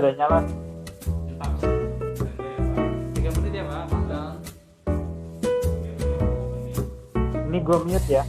udah nyala. Mantap. 3 menit ya Pak, magang. Ini gue mute ya.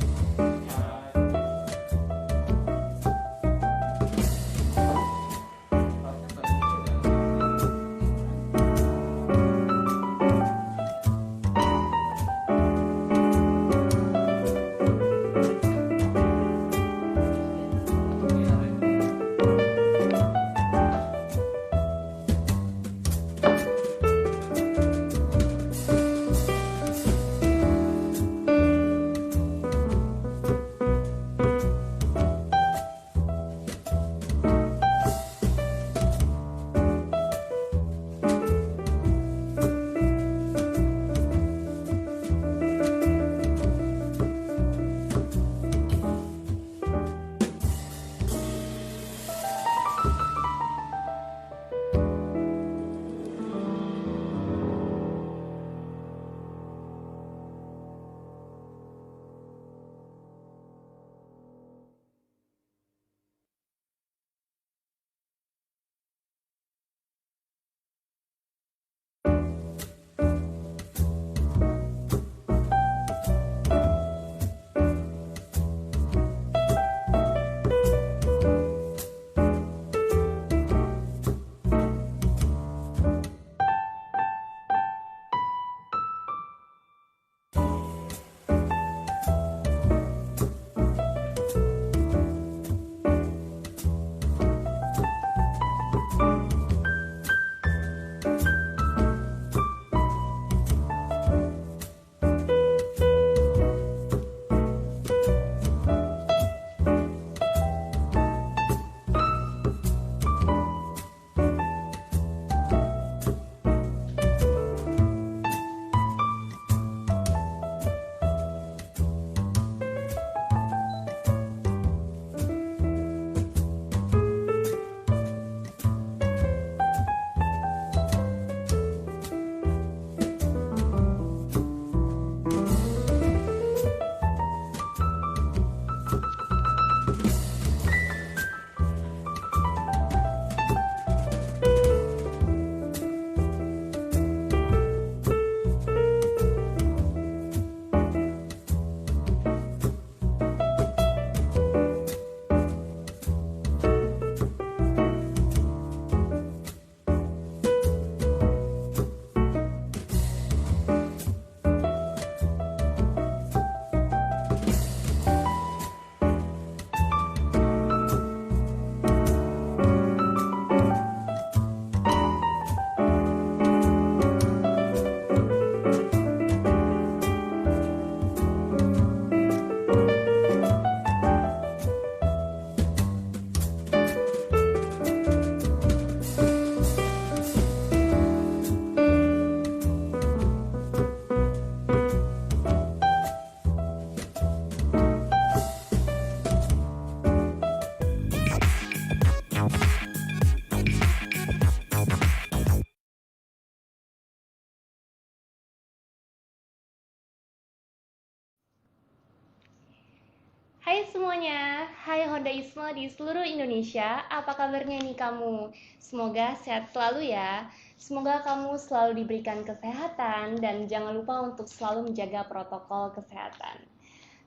Hai semuanya, hai Hondaisme di seluruh Indonesia, apa kabarnya nih kamu? Semoga sehat selalu ya. Semoga kamu selalu diberikan kesehatan dan jangan lupa untuk selalu menjaga protokol kesehatan.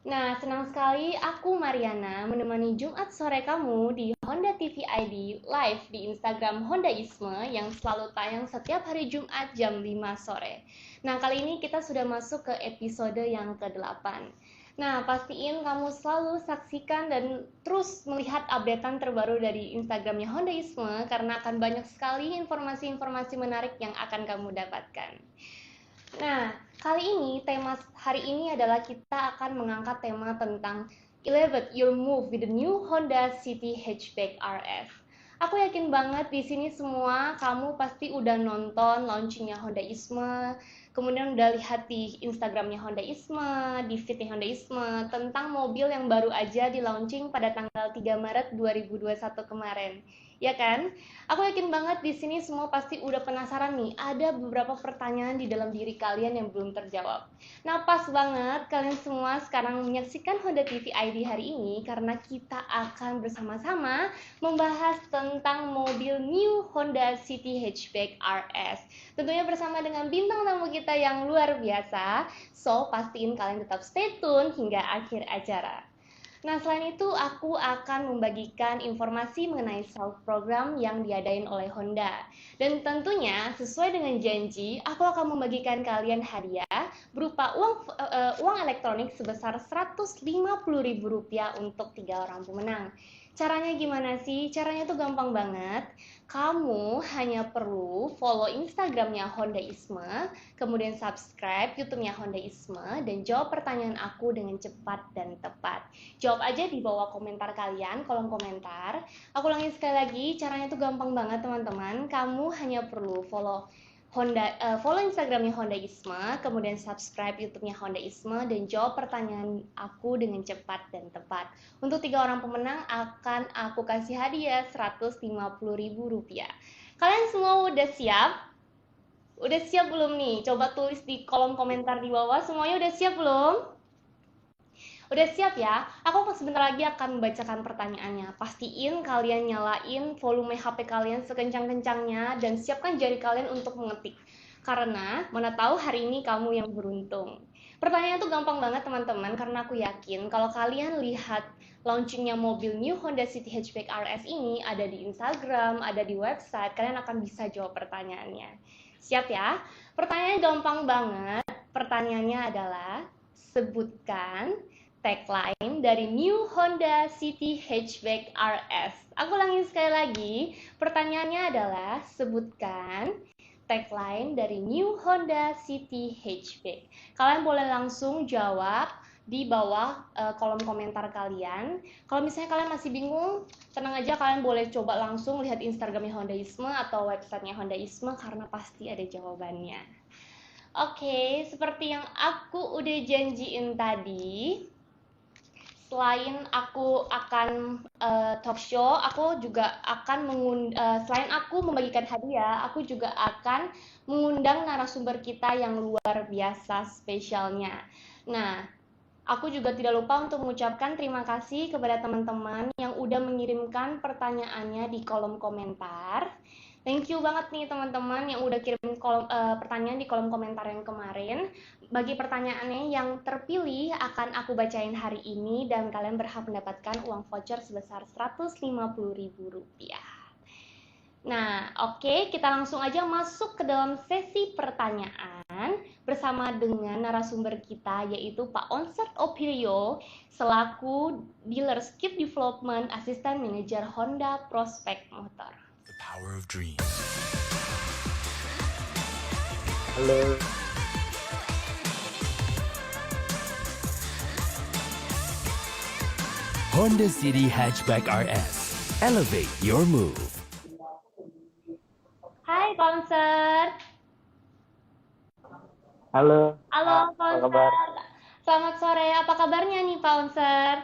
Nah, senang sekali aku Mariana menemani Jumat sore kamu di Honda TV ID live di Instagram Hondaisme yang selalu tayang setiap hari Jumat jam 5 sore. Nah, kali ini kita sudah masuk ke episode yang ke-8. Nah, pastiin kamu selalu saksikan dan terus melihat updatean terbaru dari Instagramnya Hondaisme karena akan banyak sekali informasi-informasi menarik yang akan kamu dapatkan. Nah, kali ini tema hari ini adalah kita akan mengangkat tema tentang Elevate Your Move with the new Honda City Hatchback RF. Aku yakin banget di sini semua kamu pasti udah nonton launchingnya Hondaisme, kemudian udah lihat di Instagramnya Hondaisme, di feednya Hondaisme tentang mobil yang baru aja di launching pada tanggal 3 Maret 2021 kemarin, Ya kan? Aku yakin banget di sini semua pasti udah penasaran nih, ada beberapa pertanyaan di dalam diri kalian yang belum terjawab. Nah, pas banget kalian semua sekarang menyaksikan Honda TV ID hari ini karena kita akan bersama-sama membahas tentang mobil new Honda City Hatchback RS. Tentunya bersama dengan bintang tamu kita yang luar biasa. So, pastiin kalian tetap stay tune hingga akhir acara. Nah, selain itu aku akan membagikan informasi mengenai self program yang diadain oleh Honda. Dan tentunya sesuai dengan janji, aku akan membagikan kalian hadiah berupa uang elektronik sebesar Rp150.000 untuk 3 orang pemenang. Caranya gimana sih? Caranya tuh gampang banget. Kamu hanya perlu follow Instagramnya Hondaisme, kemudian subscribe YouTube-nya Hondaisme, dan jawab pertanyaan aku dengan cepat dan tepat. Jawab aja di bawah komentar kalian, kolom komentar. Aku ulangi sekali lagi, caranya tuh gampang banget teman-teman. Kamu hanya perlu follow Instagramnya Hondaisme, kemudian subscribe YouTube-nya Hondaisme, dan jawab pertanyaan aku dengan cepat dan tepat. Untuk 3 orang pemenang akan aku kasih hadiah Rp150.000. Kalian semua udah siap? Udah siap belum nih? Coba tulis di kolom komentar di bawah. Semuanya udah siap belum? Udah siap ya? Aku sebentar lagi akan membacakan pertanyaannya. Pastiin kalian nyalain volume HP kalian sekencang-kencangnya dan siapkan jari kalian untuk mengetik. Karena mana tahu hari ini kamu yang beruntung. Pertanyaannya tuh gampang banget teman-teman karena aku yakin kalau kalian lihat launchingnya mobil new Honda City Hatchback RS ini ada di Instagram, ada di website, kalian akan bisa jawab pertanyaannya. Siap ya? Pertanyaannya gampang banget. Pertanyaannya adalah sebutkan tagline dari new Honda City Hatchback RS. Aku ulangi sekali lagi, pertanyaannya adalah sebutkan tagline dari new Honda City Hatchback. Kalian boleh langsung jawab di bawah kolom komentar kalian. Kalau misalnya kalian masih bingung, tenang aja, kalian boleh coba langsung lihat Instagramnya Hondaisme atau websitenya Hondaisme karena pasti ada jawabannya. Oke, seperti yang aku udah janjiin tadi, selain aku akan talk show, aku juga akan selain aku membagikan hadiah, aku juga akan mengundang narasumber kita yang luar biasa spesialnya. Nah, aku juga tidak lupa untuk mengucapkan terima kasih kepada teman-teman yang udah mengirimkan pertanyaannya di kolom komentar. Thank you banget nih teman-teman yang udah kirim pertanyaan di kolom komentar yang kemarin. Bagi pertanyaannya yang terpilih akan aku bacain hari ini dan kalian berhak mendapatkan uang voucher sebesar Rp150.000. Nah, oke, kita langsung aja masuk ke dalam sesi pertanyaan bersama dengan narasumber kita yaitu Pak Onsert Opilio selaku Dealer Skip Development Assistant Manager Honda Prospect Motor. The power of dreams. Halo, Honda City Hatchback RS. Elevate your move. Hai Pak Onsert. halo. Halo Pak Apa kabar? Onsert. Selamat sore, apa kabarnya nih Pak Onsert?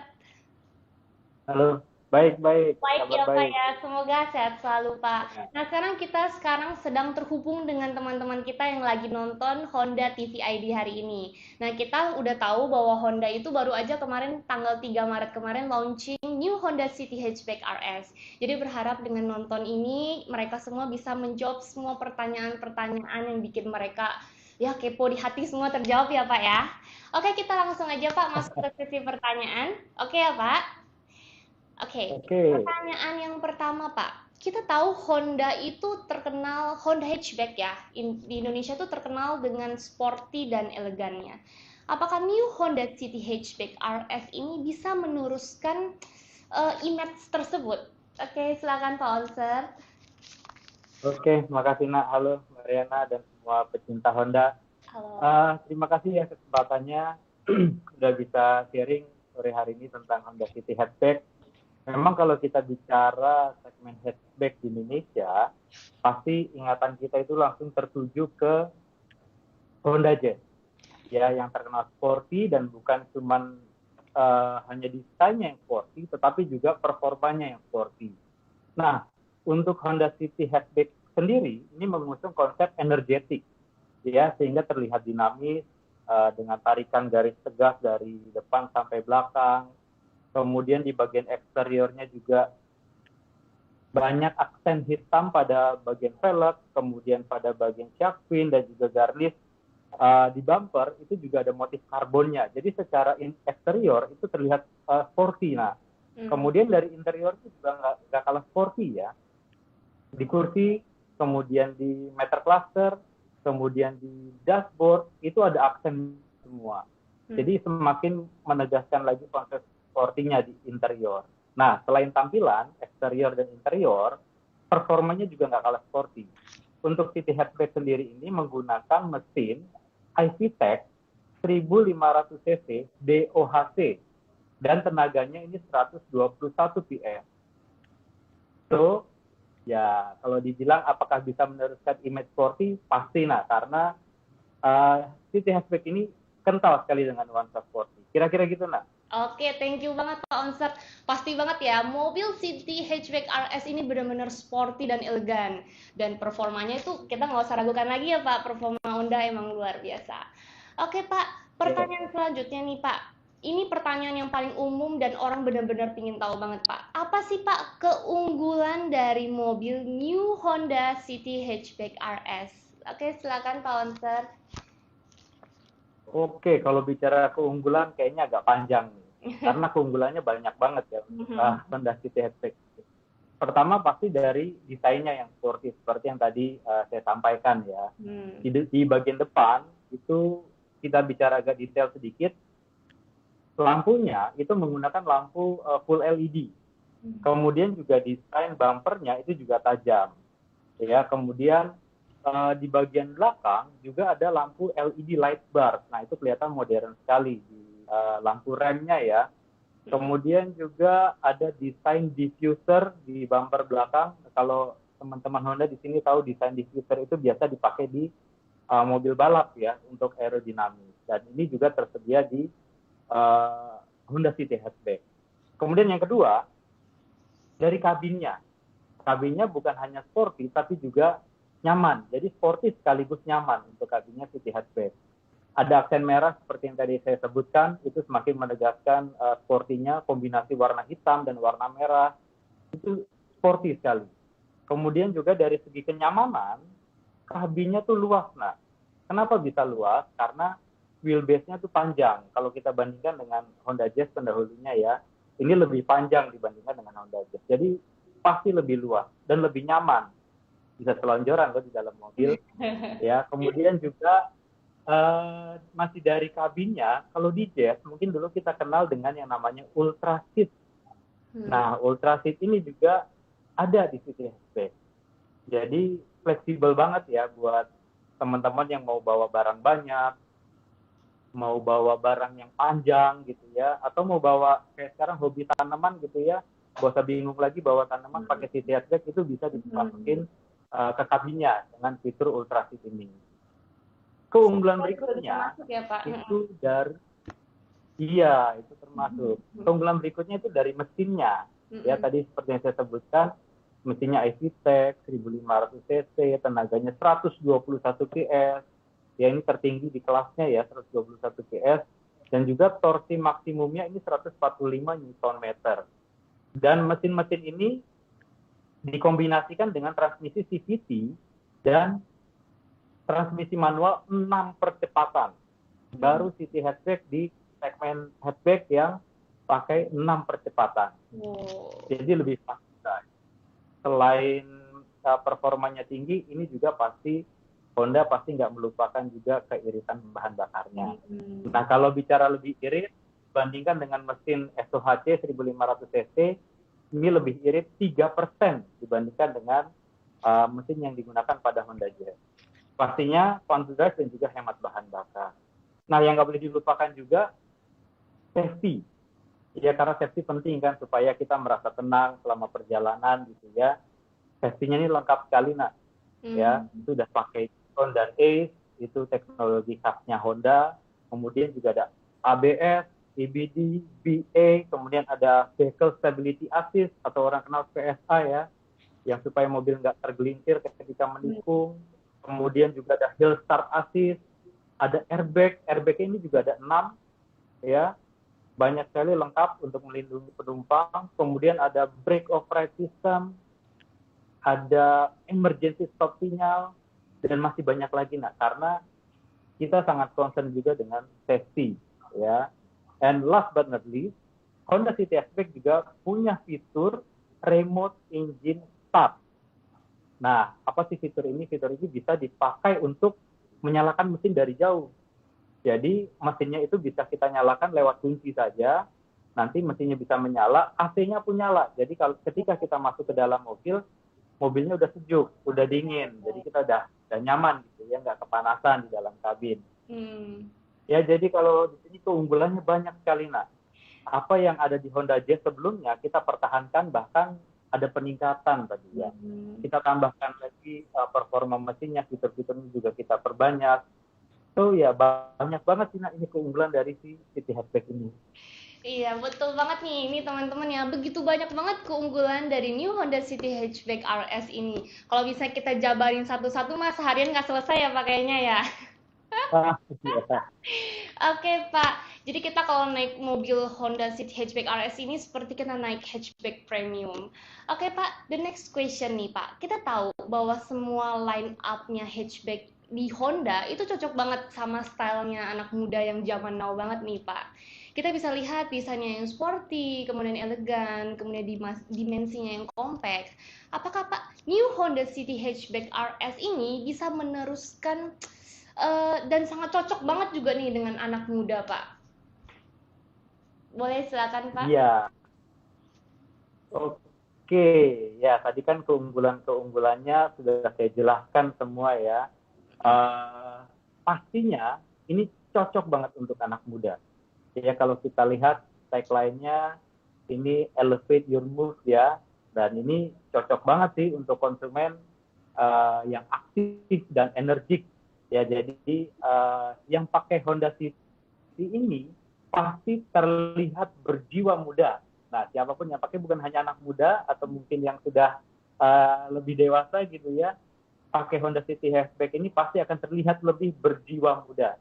Halo, baik. Baik Kabar ya Pak baik. ya, semoga sehat selalu Pak. Ya. Nah sekarang kita sedang terhubung dengan teman-teman kita yang lagi nonton Honda TV ID hari ini. Nah kita udah tahu bahwa Honda itu baru aja kemarin tanggal 3 Maret kemarin launching new Honda City Hatchback RS. Jadi berharap dengan nonton ini mereka semua bisa menjawab semua pertanyaan-pertanyaan yang bikin mereka ya kepo di hati semua terjawab ya Pak ya. Oke kita langsung aja Pak masuk ke sesi pertanyaan. Oke ya Pak? Oke, Oke. pertanyaan yang pertama Pak. Kita tahu Honda itu terkenal, Honda hatchback ya, di Indonesia itu terkenal dengan sporty dan elegannya. Apakah new Honda City Hatchback RS ini bisa meneruskan image tersebut? Oke, silakan Pak Onser. Oke, makasih Nak. Halo Mariana dan semua pecinta Honda. Halo. Terima kasih ya kesempatannya udah bisa sharing sore hari ini tentang Honda City Hatchback. Memang kalau kita bicara segmen hatchback di Indonesia, pasti ingatan kita itu langsung tertuju ke Honda Jazz, ya, yang terkenal sporty dan bukan cuman hanya desainnya yang sporty, tetapi juga performanya yang sporty. Nah, untuk Honda City Hatchback sendiri ini mengusung konsep energetik, ya, sehingga terlihat dinamis dengan tarikan garis tegas dari depan sampai belakang. Kemudian di bagian eksteriornya juga banyak aksen hitam pada bagian velg, kemudian pada bagian shark fin dan juga garnish di bumper itu juga ada motif karbonnya. Jadi secara eksterior itu terlihat sporty. Nah, kemudian dari interior itu juga nggak kalah sporty ya. Di kursi, kemudian di matter cluster, kemudian di dashboard itu ada aksen semua. Jadi semakin menegaskan lagi konsep sportinya di interior. Nah, selain tampilan, eksterior dan interior, performanya juga nggak kalah sporty. Untuk City Hatchback sendiri ini menggunakan mesin iVTEC 1500 cc DOHC dan tenaganya ini 121 PS. So, ya kalau dibilang apakah bisa meneruskan image sporty, pasti nah, karena City Hatchback ini kental sekali dengan nuansa sporty. Kira-kira gitu nah. Oke, thank you banget Pak Onser. Pasti banget ya, mobil City Hatchback RS ini benar-benar sporty dan elegan. Dan performanya itu kita nggak usah ragukan lagi ya Pak, performa Honda emang luar biasa. Oke Pak, pertanyaan selanjutnya nih Pak. Ini pertanyaan yang paling umum dan orang benar-benar pingin tahu banget Pak. Apa sih Pak keunggulan dari mobil New Honda City Hatchback RS? Oke, silakan Pak Onser. Oke, kalau bicara keunggulan kayaknya agak panjang nih. Karena keunggulannya banyak banget ya Honda City Hatchback. Pertama pasti dari desainnya yang sporty seperti yang tadi saya sampaikan ya. Di bagian depan itu kita bicara agak detail sedikit. Lampunya itu menggunakan lampu full LED. Kemudian juga desain bumpernya itu juga tajam. Ya, kemudian di bagian belakang juga ada lampu LED light bar. Nah, itu kelihatan modern sekali di lampu remnya ya. Kemudian juga ada desain diffuser di bumper belakang. Kalau teman-teman Honda di sini tahu desain diffuser itu biasa dipakai di mobil balap ya untuk aerodinamis. Dan ini juga tersedia di Honda City Hatchback. Kemudian yang kedua, dari kabinnya. Kabinnya bukan hanya sporty tapi juga nyaman. Jadi sporty sekaligus nyaman untuk kabinnya City Hatchback. Ada aksen merah seperti yang tadi saya sebutkan, itu semakin menegaskan sportinya, kombinasi warna hitam dan warna merah, itu sporty sekali. Kemudian juga dari segi kenyamanan, kabinnya tuh luas. Nah, kenapa bisa luas? Karena wheelbase-nya tuh panjang. Kalau kita bandingkan dengan Honda Jazz pendahulunya ya, ini lebih panjang dibandingkan dengan Honda Jazz. Jadi pasti lebih luas dan lebih nyaman. Bisa selonjoran di dalam mobil. Ya, kemudian juga masih dari kabinnya, kalau di Jazz mungkin dulu kita kenal dengan yang namanya Ultra Seat. Nah, Ultra Seat ini juga ada di City Hatchback. Jadi fleksibel banget ya buat teman-teman yang mau bawa barang banyak, mau bawa barang yang panjang gitu ya, atau mau bawa kayak sekarang hobi tanaman gitu ya, gak usah bingung lagi bawa tanaman pakai City Hatchback, itu bisa dimasukin ke kabinnya dengan fitur Ultra Seat ini. Keunggulan berikutnya ya, Pak? itu dari itu termasuk. Keunggulan berikutnya itu dari mesinnya. Ya tadi seperti yang saya sebutkan, mesinnya iVTEC 1500 cc, tenaganya 121 PS. Ya ini tertinggi di kelasnya ya, 121 PS, dan juga torsi maksimumnya ini 145 Nm. Dan mesin-mesin ini dikombinasikan dengan transmisi CVT dan transmisi manual 6 percepatan. Baru City Hatchback di segmen hatchback yang pakai 6 percepatan. Jadi lebih fast. Selain performanya tinggi, ini juga pasti Honda pasti nggak melupakan juga keiritan bahan bakarnya. Nah, kalau bicara lebih irit, bandingkan dengan mesin SOHC 1500 cc, ini lebih irit 3% dibandingkan dengan mesin yang digunakan pada Honda Jazz. Pastinya fun to drive dan juga hemat bahan bakar. Nah, yang nggak boleh dilupakan juga safety. Ya, karena safety penting kan, supaya kita merasa tenang selama perjalanan gitu ya. Safety-nya ini lengkap sekali, nah. Ya, itu udah pakai Honda Ace, itu teknologi khasnya Honda. Kemudian juga ada ABS, EBD, BA, kemudian ada Vehicle Stability Assist atau orang kenal PSA ya. yang supaya mobil nggak tergelincir ketika menikung. Kemudian juga ada hill start assist, ada airbag ini juga ada 6, ya, banyak sekali lengkap untuk melindungi penumpang. Kemudian ada brake override system, ada emergency stop signal, dan masih banyak lagi, nah, karena kita sangat concern juga dengan safety, ya. And last but not least, Honda City Hatchback juga punya fitur remote engine start. Nah, apa sih fitur ini? Fitur ini bisa dipakai untuk menyalakan mesin dari jauh. Jadi mesinnya itu bisa kita nyalakan lewat kunci saja, nanti mesinnya bisa menyala, AC-nya pun nyala. Jadi kalau ketika kita masuk ke dalam mobil, mobilnya udah sejuk, udah dingin, jadi kita udah nyaman gitu ya, nggak kepanasan di dalam kabin. Ya, jadi kalau di sini keunggulannya banyak sekali, nah. Apa yang ada di Honda Jazz sebelumnya kita pertahankan, bahkan ada peningkatan tadi ya. Kita tambahkan lagi performa mesinnya, fitur-fiturnya juga kita perbanyak. So ya banyak banget sih, nah, ini keunggulan dari si City Hatchback ini. Iya, betul banget nih. Ini teman-teman ya, begitu banyak banget keunggulan dari New Honda City Hatchback RS ini. Kalau bisa kita jabarin satu-satu, mas, seharian nggak selesai ya pakainya ya. Oke, Pak. Jadi kita kalau naik mobil Honda City Hatchback RS ini seperti kita naik hatchback premium. Oke, Pak. The next question nih, Pak. Kita tahu bahwa semua line up-nya hatchback di Honda itu cocok banget sama stylenya anak muda yang zaman now banget nih, Pak. Kita bisa lihat desainnya yang sporty, kemudian elegan, kemudian dimensinya yang compact. Apakah Pak, New Honda City Hatchback RS ini bisa meneruskan dan sangat cocok banget juga nih dengan anak muda, Pak? Boleh silakan, Pak. Iya. Oke, ya tadi kan keunggulannya sudah saya jelaskan semua ya. Pastinya ini cocok banget untuk anak muda. Ya, kalau kita lihat tagline-nya ini elevate your mood ya, dan ini cocok banget sih untuk konsumen yang aktif dan energik ya. Jadi yang pakai Honda City ini pasti terlihat berjiwa muda. Nah, siapapun yang pakai, bukan hanya anak muda atau mungkin yang sudah lebih dewasa gitu ya, pakai Honda City Hatchback ini pasti akan terlihat lebih berjiwa muda.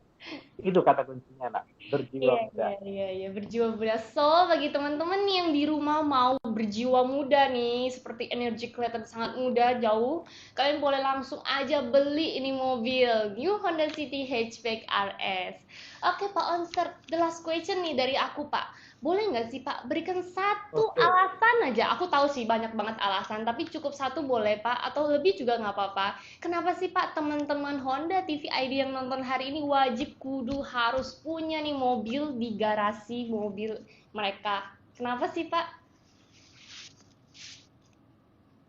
Itu kata kuncinya, nak, berjiwa muda. Iya, berjiwa muda. So, bagi teman-teman nih yang di rumah mau berjiwa muda nih, seperti energi kelihatan sangat muda, jauh, kalian boleh langsung aja beli ini mobil, New Honda City Hatchback RS. Oke, Pak Onster, the last question nih dari aku, Pak. Boleh nggak sih, Pak, berikan satu alasan aja? Aku tahu sih banyak banget alasan, tapi cukup satu boleh, Pak, atau lebih juga nggak apa-apa. Kenapa sih, Pak, teman-teman Honda TV ID yang nonton hari ini wajib kudu harus punya nih mobil di garasi mobil mereka? Kenapa sih, Pak?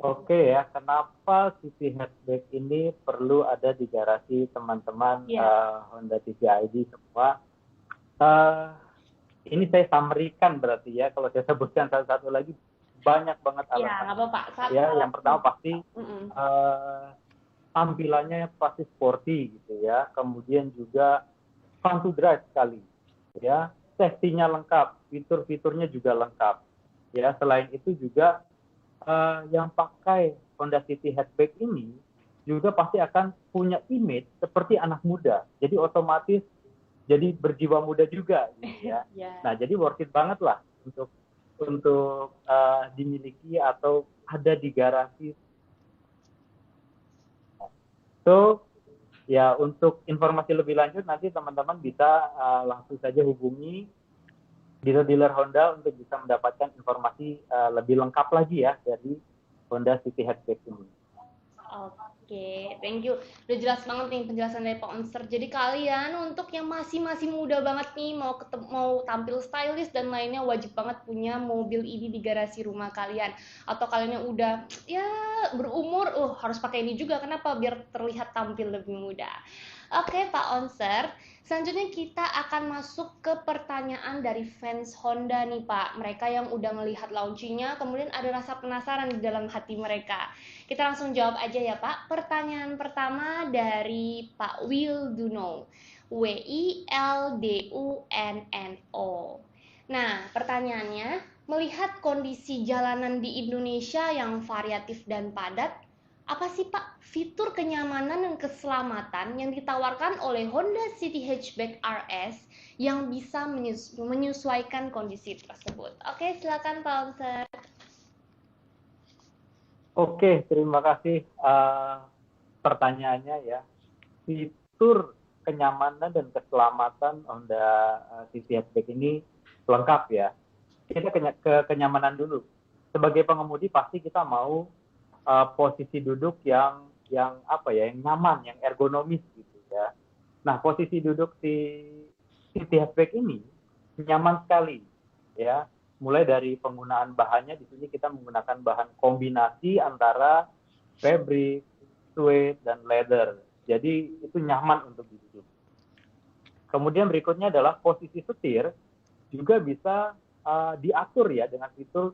Oke ya, kenapa City Hatchback ini perlu ada di garasi teman-teman Honda TV ID semua? Ini saya summary-kan berarti ya, kalau saya sebutkan satu-satu lagi banyak banget alasan. Ya, nggak apa-apa. Ya, yang pertama pasti tampilannya pasti sporty gitu ya, kemudian juga fun to drive sekali, ya, safety-nya lengkap, fitur-fiturnya juga lengkap, ya. Selain itu juga yang pakai Honda City Hatchback ini juga pasti akan punya image seperti anak muda, jadi otomatis jadi berjiwa muda juga gitu ya. Nah, jadi worth it banget lah untuk dimiliki atau ada di garasi. So ya, untuk informasi lebih lanjut nanti teman-teman bisa langsung saja hubungi dealer Honda untuk bisa mendapatkan informasi lebih lengkap lagi ya dari Honda City Hatchback ini. Oke, thank you. Udah jelas banget nih penjelasan dari Pak Onster. Jadi kalian untuk yang masih muda banget nih, mau tampil stylish dan lainnya, wajib banget punya mobil ini di garasi rumah kalian. Atau kalian yang udah ya berumur, harus pakai ini juga. Kenapa? Biar terlihat tampil lebih muda. Oke, Pak Onser. Selanjutnya kita akan masuk ke pertanyaan dari fans Honda nih, Pak. Mereka yang udah melihat launchingnya, kemudian ada rasa penasaran di dalam hati mereka. Kita langsung jawab aja ya, Pak. Pertanyaan pertama dari Pak Wilduno. Wilduno. Nah, pertanyaannya, Melihat kondisi jalanan di Indonesia yang variatif dan padat, apa sih Pak fitur kenyamanan dan keselamatan yang ditawarkan oleh Honda City Hatchback RS yang bisa menyesuaikan kondisi tersebut? Oke, silakan Pak Onser. Oke, terima kasih pertanyaannya ya. Fitur kenyamanan dan keselamatan Honda City Hatchback ini lengkap ya. Kita ke kenyamanan dulu. Sebagai pengemudi pasti kita mau posisi duduk yang nyaman, yang ergonomis gitu ya. Nah, posisi duduk di City Hatchback ini nyaman sekali ya. Mulai dari penggunaan bahannya, di sini kita menggunakan bahan kombinasi antara fabric, suede, dan leather. Jadi itu nyaman untuk duduk. Kemudian berikutnya adalah posisi setir juga bisa diatur ya dengan fitur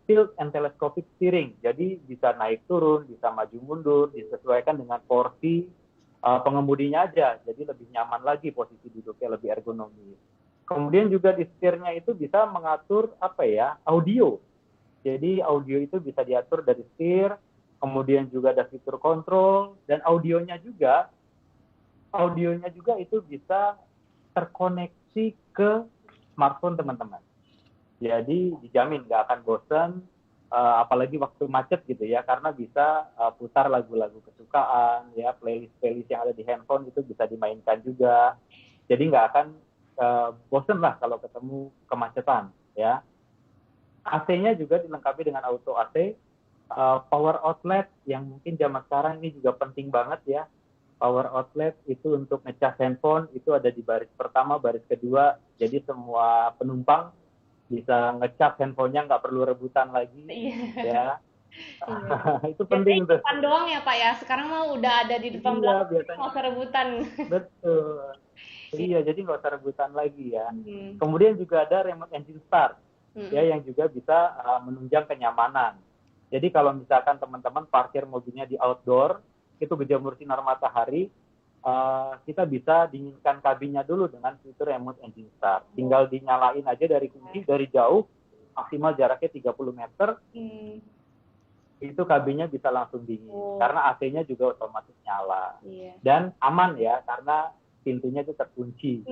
tilt and telescopic steering. Jadi bisa naik turun, bisa maju mundur, disesuaikan dengan porsi pengemudinya aja. Jadi lebih nyaman lagi posisi duduknya, lebih ergonomis. Kemudian juga di setirnya itu bisa mengatur audio. Jadi audio itu bisa diatur dari setir, kemudian juga ada fitur kontrol, dan audionya juga itu bisa terkoneksi ke smartphone teman-teman. Jadi dijamin nggak akan bosan, apalagi waktu macet gitu ya, karena bisa putar lagu-lagu kesukaan, ya playlist yang ada di handphone itu bisa dimainkan juga. Jadi nggak akan bosan lah kalau ketemu kemacetan, ya. AC-nya juga dilengkapi dengan auto AC, power outlet yang mungkin zaman sekarang ini juga penting banget ya. Power outlet itu untuk ngecas handphone itu ada di baris pertama, baris kedua. Jadi semua penumpang bisa ngecas handphonenya, nggak perlu rebutan lagi, ya. Itu penting tuh. Depan doang ya Pak ya. Sekarang mah udah ada di depan belakang, biasanya. nggak usah rebutan. Betul. Iya, jadi nggak usah rebutan lagi ya. Kemudian juga ada remote engine start, ya, yang juga bisa menunjang kenyamanan. Jadi kalau misalkan teman-teman parkir mobilnya di outdoor, itu berjemur sinar matahari, kita bisa dinginkan kabinnya dulu dengan fitur remote engine start. Tinggal dinyalain aja dari kunci, dari jauh, maksimal jaraknya 30 meter, itu kabinnya bisa langsung dingin. Karena AC-nya juga otomatis nyala. Dan aman ya, karena pintunya itu terkunci.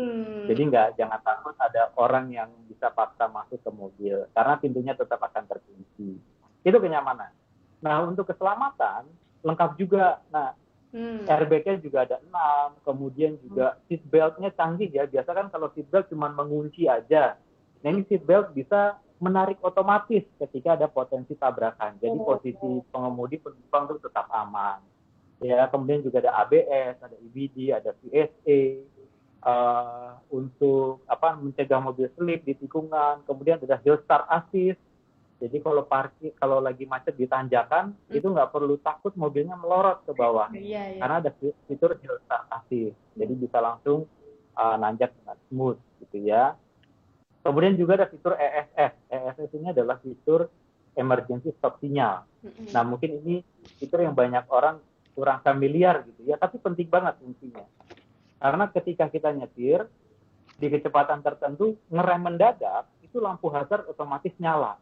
Jadi jangan takut ada orang yang bisa paksa masuk ke mobil, karena pintunya tetap akan terkunci. Itu kenyamanan. Nah, untuk keselamatan, lengkap juga. Nah, airbag-nya juga ada 6, kemudian juga seat belt-nya canggih ya. Biasa kan kalau seat belt cuma mengunci aja. Nah, ini seat belt bisa menarik otomatis ketika ada potensi tabrakan. Jadi posisi pengemudi penumpang itu tetap aman. Ya, kemudian juga ada ABS, ada EBD, ada VSA, untuk mencegah mobil slip di tikungan. Kemudian ada hill start assist. Jadi kalau lagi macet di tanjakan, itu nggak perlu takut mobilnya melorot ke bawah, karena ada fitur hill start assist. Jadi bisa langsung nanjak dengan smooth, gitu ya. Kemudian juga ada fitur ESS. ESS ini adalah fitur emergency stop sinyal. Nah, mungkin ini fitur yang banyak orang kurang familiar gitu ya, tapi penting banget fungsinya. Karena ketika kita nyetir di kecepatan tertentu, ngerem mendadak, itu lampu hazard otomatis nyala.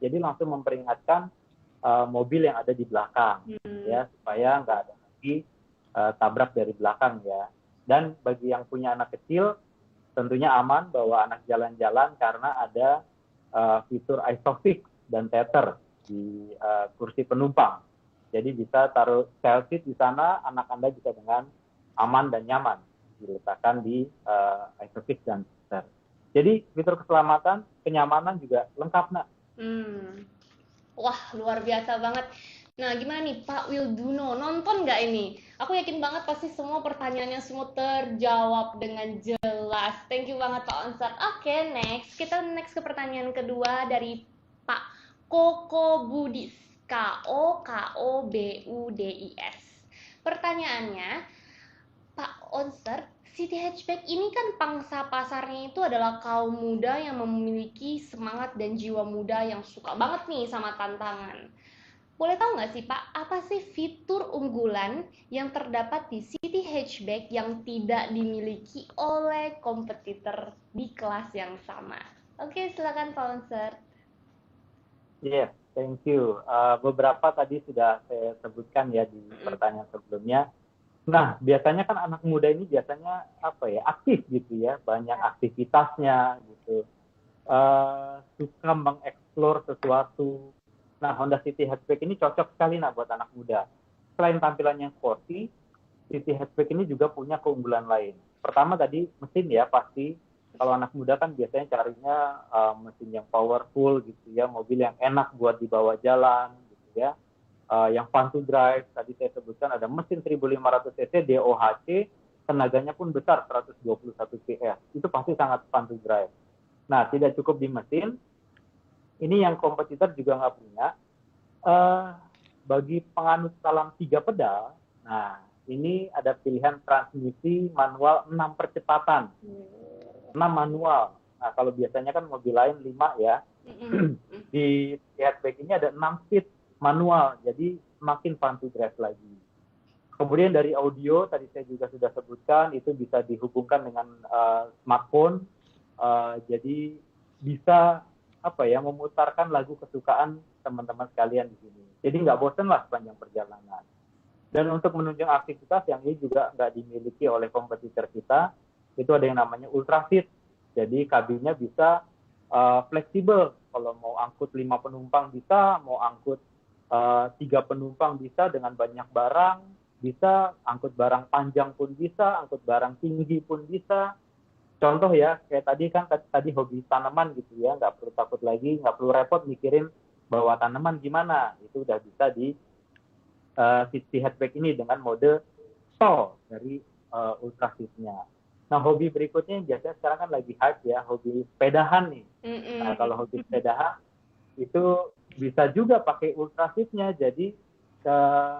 Jadi langsung memperingatkan mobil yang ada di belakang, ya, supaya nggak ada lagi tabrak dari belakang ya. Dan bagi yang punya anak kecil, tentunya aman bawa anak jalan-jalan karena ada fitur ISOFIX dan tether di kursi penumpang. Jadi bisa taruh child seat di sana, anak Anda bisa dengan aman dan nyaman diletakkan di ISOFIX dan tether. Jadi fitur keselamatan, kenyamanan juga lengkap, nak. Wah, luar biasa banget. Nah, gimana nih Pak Wilduno, nonton nggak ini? Aku yakin banget pasti semua pertanyaannya semua terjawab dengan jelas. Thank you banget Pak Onsat. Oke, next. Kita next ke pertanyaan kedua dari Pak Koko Budis. KOKOBUDIS. Pertanyaannya, Pak Onsat, City Hatchback ini kan pangsa pasarnya itu adalah kaum muda yang memiliki semangat dan jiwa muda yang suka banget nih sama tantangan. Boleh tahu nggak sih Pak, apa sih fitur unggulan yang terdapat di City Hatchback yang tidak dimiliki oleh kompetitor di kelas yang sama? Oke, silakan Pak Onser. Yes, thank you. Beberapa tadi sudah saya sebutkan ya di pertanyaan sebelumnya. Nah, biasanya kan anak muda ini biasanya apa ya, aktif gitu ya, banyak aktivitasnya gitu. Suka mengeksplor sesuatu. Nah, Honda City Hatchback ini cocok sekali buat anak muda. Selain tampilannya sporty, City Hatchback ini juga punya keunggulan lain. Pertama tadi mesin ya, pasti kalau anak muda kan biasanya carinya mesin yang powerful gitu ya, mobil yang enak buat dibawa jalan gitu ya. Yang fun to drive, tadi saya sebutkan ada mesin 1500 cc DOHC, tenaganya pun besar 121 PS. Itu pasti sangat fun to drive. Nah, tidak cukup di mesin, ini yang kompetitor juga nggak punya. Bagi penganut salam 3 pedal, nah ini ada pilihan transmisi manual 6 percepatan. 6 manual. Nah, kalau biasanya kan mobil lain 5 ya. Di hatchback ini ada 6 speed manual, jadi semakin fun to drive lagi. Kemudian dari audio, tadi saya juga sudah sebutkan, itu bisa dihubungkan dengan smartphone, jadi bisa memutarkan lagu kesukaan teman-teman sekalian di sini. Jadi nggak bosen lah sepanjang perjalanan. Dan untuk menunjang aktivitas yang ini juga nggak dimiliki oleh kompetitor kita, itu ada yang namanya ultra seat. Jadi kabinnya bisa fleksibel. Kalau mau angkut 5 penumpang bisa, mau angkut 3 penumpang bisa dengan banyak barang, bisa angkut barang panjang pun bisa, angkut barang tinggi pun bisa. Contoh ya, kayak tadi hobi tanaman gitu ya, nggak perlu takut lagi, nggak perlu repot mikirin bawa tanaman gimana. Itu udah bisa di City Hatchback ini dengan mode stall dari ultra seat-nya. Nah, hobi berikutnya yang biasanya sekarang kan lagi hype ya, hobi sepedahan nih. Nah, kalau hobi sepedahan itu bisa juga pakai ultra seat-nya, jadi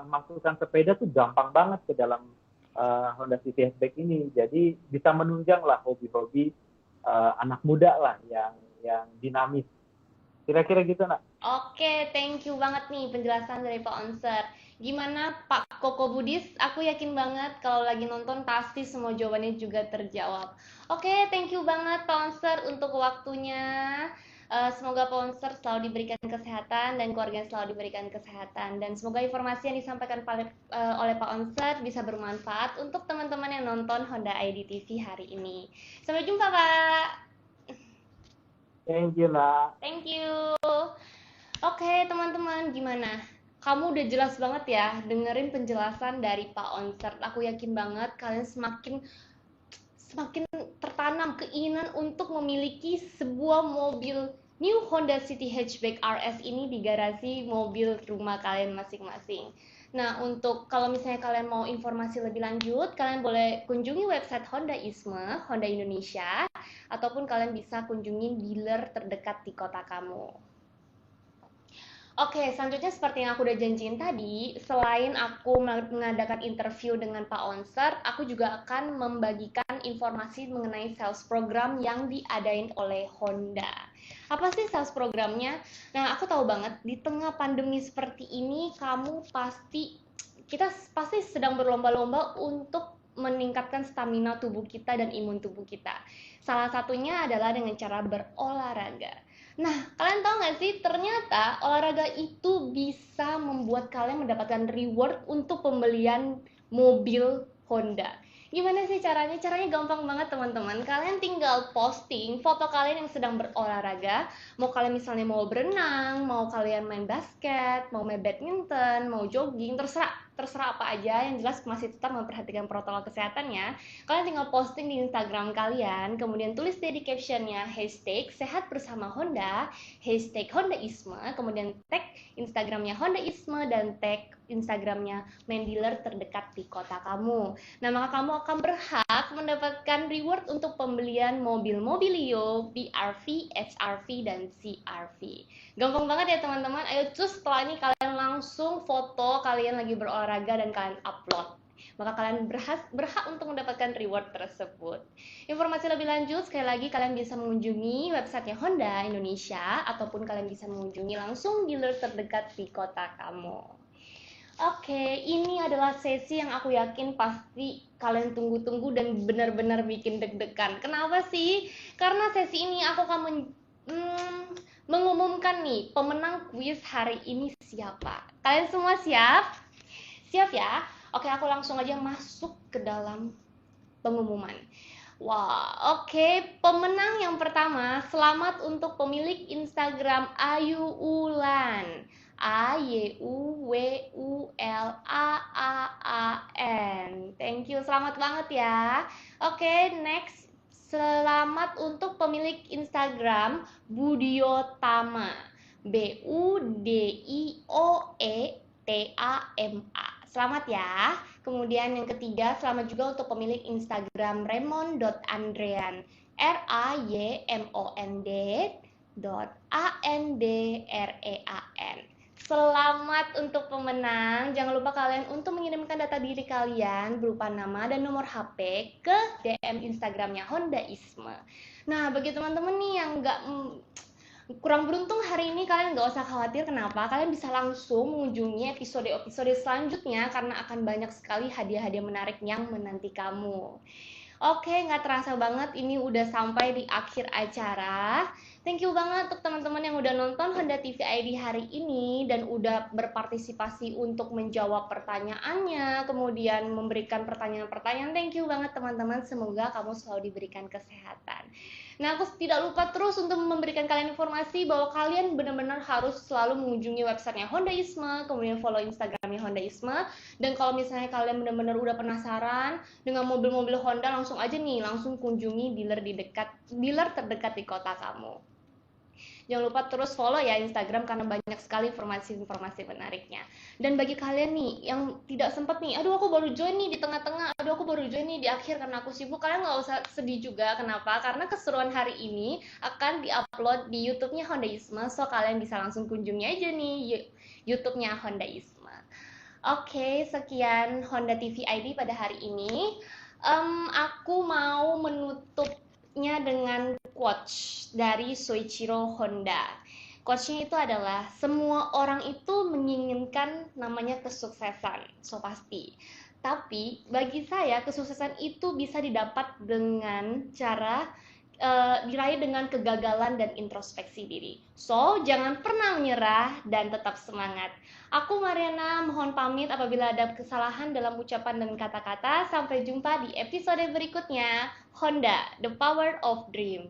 masukkan sepeda tuh gampang banget ke dalam Honda City Hatchback ini. Jadi bisa menunjang lah hobi-hobi anak muda lah yang dinamis. Kira-kira gitu, Nak. Oke, thank you banget nih penjelasan dari Pak Onser. Gimana Pak Koko Budis? Aku yakin banget kalau lagi nonton pasti semua jawabannya juga terjawab. Oke, thank you banget Pak Onser untuk waktunya. Semoga Pak Onser selalu diberikan kesehatan dan keluarga selalu diberikan kesehatan. Dan semoga informasi yang disampaikan oleh Pak Onser bisa bermanfaat untuk teman-teman yang nonton Honda ID TV hari ini. Sampai jumpa Pak. Thank you, Nak. Thank you. Oke, teman-teman, gimana? Kamu udah jelas banget ya dengerin penjelasan dari Pak Onser. Aku yakin banget kalian semakin tertanam keinginan untuk memiliki sebuah mobil new Honda City Hatchback RS ini di garasi mobil rumah kalian masing-masing. Nah, untuk kalau misalnya kalian mau informasi lebih lanjut, kalian boleh kunjungi website Hondaisme, Honda Indonesia, ataupun kalian bisa kunjungi dealer terdekat di kota kamu. Oke, selanjutnya seperti yang aku udah janjiin tadi, selain aku mengadakan interview dengan Pak Onser, aku juga akan membagikan informasi mengenai sales program yang diadain oleh Honda. Apa sih sales programnya? Nah, aku tahu banget di tengah pandemi seperti ini, kita pasti sedang berlomba-lomba untuk meningkatkan stamina tubuh kita dan imun tubuh kita. Salah satunya adalah dengan cara berolahraga. Nah, kalian tahu nggak sih, ternyata olahraga itu bisa membuat kalian mendapatkan reward untuk pembelian mobil Honda. Gimana sih caranya? Caranya gampang banget teman-teman. Kalian tinggal posting foto kalian yang sedang berolahraga. Mau kalian misalnya mau berenang, mau kalian main basket, mau main badminton, mau jogging, terserah apa aja, yang jelas masih tetap memperhatikan protokol kesehatannya. Kalian tinggal posting di Instagram kalian, kemudian tulis di captionnya hashtag sehat bersama Honda, hashtag Hondaisme, kemudian tag Instagramnya Hondaisme dan tag Instagramnya main dealer terdekat di kota kamu. Nah, maka kamu akan berhak mendapatkan reward untuk pembelian mobil Mobilio, BRV, HRV, dan CRV. Gampang banget ya teman-teman. Ayo cus, setelah ini kalian langsung foto kalian lagi berolahraga dan kalian upload. Maka kalian berhak untuk mendapatkan reward tersebut. Informasi lebih lanjut, sekali lagi kalian bisa mengunjungi websitenya Honda Indonesia, ataupun kalian bisa mengunjungi langsung dealer terdekat di kota kamu. Oke, ini adalah sesi yang aku yakin pasti kalian tunggu-tunggu dan benar-benar bikin deg-degan. Kenapa sih? Karena sesi ini aku akan mengumumkan nih pemenang kuis hari ini siapa. Kalian semua siap? Siap ya? Oke, aku langsung aja masuk ke dalam pengumuman. Wah, oke. Pemenang yang pertama, selamat untuk pemilik Instagram Ayu Ulan. AYUWULAAAN. Thank you, selamat banget ya. Oke, next. Selamat untuk pemilik Instagram Budiotama. BUDIOETAMA. Selamat ya. Kemudian yang ketiga, selamat juga untuk pemilik Instagram Raymond.andrean. RAYMOND.ANDREAN. Selamat untuk pemenang. Jangan lupa kalian untuk mengirimkan data diri kalian berupa nama dan nomor HP ke DM Instagramnya Hondaisme. Nah, bagi teman-teman nih yang kurang beruntung hari ini, kalian nggak usah khawatir. Kenapa? Kalian bisa langsung mengunjungi episode-episode selanjutnya karena akan banyak sekali hadiah-hadiah menarik yang menanti kamu. Oke, nggak terasa banget ini udah sampai di akhir acara. Thank you banget untuk teman-teman yang udah nonton Honda TV ID hari ini dan udah berpartisipasi untuk menjawab pertanyaannya, kemudian memberikan pertanyaan-pertanyaan. Thank you banget teman-teman, semoga kamu selalu diberikan kesehatan. Nah, aku tidak lupa terus untuk memberikan kalian informasi bahwa kalian benar-benar harus selalu mengunjungi websitenya Hondaisme, kemudian follow Instagramnya Hondaisme. Dan kalau misalnya kalian benar-benar udah penasaran dengan mobil-mobil Honda, langsung aja nih, langsung kunjungi dealer terdekat di kota kamu. Jangan lupa terus follow ya Instagram karena banyak sekali informasi-informasi menariknya. Dan bagi kalian nih yang tidak sempat nih, aduh aku baru join nih di tengah-tengah, aduh aku baru join nih di akhir karena aku sibuk, kalian nggak usah sedih juga. Kenapa? Karena keseruan hari ini akan diupload di YouTube-nya Hondaisme, so kalian bisa langsung kunjungi aja nih YouTube-nya Hondaisme. Oke, sekian Honda TV ID pada hari ini. Aku mau menutupnya dengan quotes dari Soichiro Honda. Quotes-nya itu adalah, semua orang itu menginginkan namanya kesuksesan, so pasti. Tapi bagi saya kesuksesan itu bisa didapat dengan cara diraih dengan kegagalan dan introspeksi diri. So, jangan pernah menyerah dan tetap semangat. Aku Mariana mohon pamit apabila ada kesalahan dalam ucapan dan kata-kata. Sampai jumpa di episode berikutnya. Honda, the power of dream.